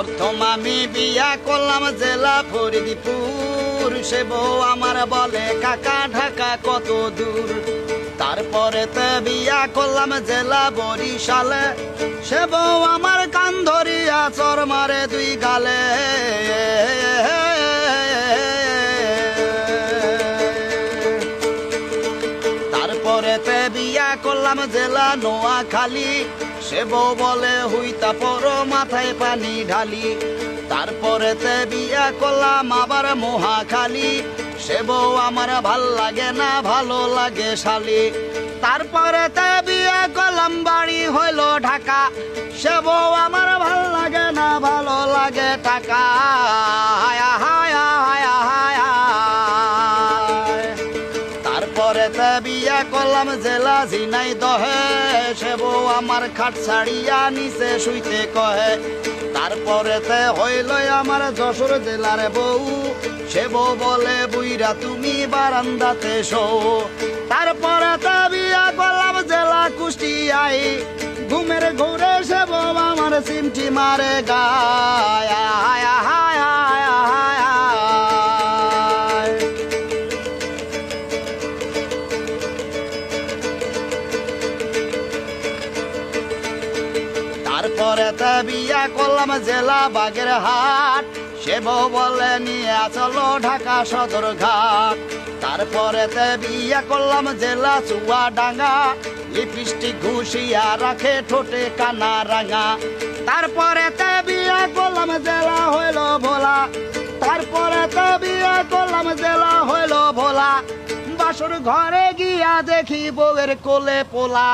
প্রথম আমি বিয়া করলাম জেলা ফরিদপুর, সে বউ আমার বলে কাকা ঢাকা কত দূর। তারপরে তে বিয়া করলাম জেলা বরিশালে, সে বউ আমার কান ধরিয়া চর মারে দুই গালে। তারপরে তে বিয়া করলাম জেলা নোয়াখালী, সে বউ বলে হুইতা পড়ো মাথায় পানি ঢালি। তারপরে তে বিয়া করলাম আবার মহাখালী, সে বউ আমার ভাল লাগে না ভালো লাগে শালি। তারপরে তে বিয়া করলাম বাড়ি হইল ঢাকা, সে বউ আমার ভাল লাগে না ভালো লাগে টাকা। হায়া হায়া হায়া হায়া। তারপরে তে বিয়া করলাম জেলা ঝিনাইদহে, সে বউ আমার খাট ছাড়িয়া নিচে শুইতে কহে। তারপরে তে হইল আমার যশোর জেলার বউ, সে বউ বলে বুইরা তুমি বারান্দাতে শো। তারপরে তে বিয়া করলাম জেলা কুষ্টিয়ায়, ঘুমের ঘুরে সে বউ আমার সিমটি মারে গায়। হায়া হায়া হায়া হায়া। তারপরে তে বিয়া করলাম জেলা বাগেরহাট, সে বউ বলে নিয়ে চলো ঢাকা সদর ঘাট। তারপরে তে বিয়া করলাম জেলা চুয়াডাঙ্গা, লিপস্টিক ঘুষিয়া রাখে ঠোঁটে কানা রাঙা। তারপরে তে বিয়া করলাম জেলা হইল ভোলা, তারপরে তে বিয়া করলাম জেলা হইল ভোলা। বাসর ঘরে গিয়া দেখি বউয়ের কোলে পোলা।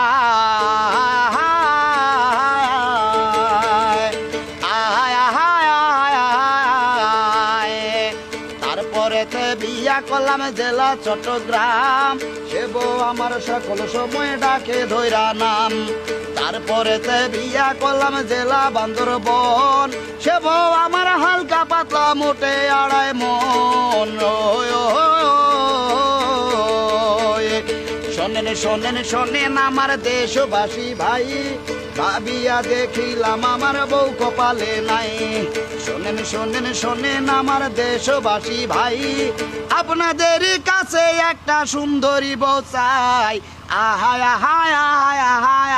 তারপরে তে বিয়া করলাম জেলা চট্টগ্রাম, সে বউ আমার সকল সময় ডাকে ধৈরা নাম। তারপরে তে বিয়া করলাম জেলা বান্দরবন, সে বউ আমার হালকা পাতলা মোটে আড়াই মন। শোনেন শোনেন শোনেন আমার দেশবাসী ভাই, ভাবিয়া দেখিলাম আমার বউ কপালে নাই। শোনেন শোনেন শোনেন আমার দেশবাসী ভাই, আপনাদের কাছে একটা সুন্দরী বউ চাই। আহায় আহায় আহায় আহায়।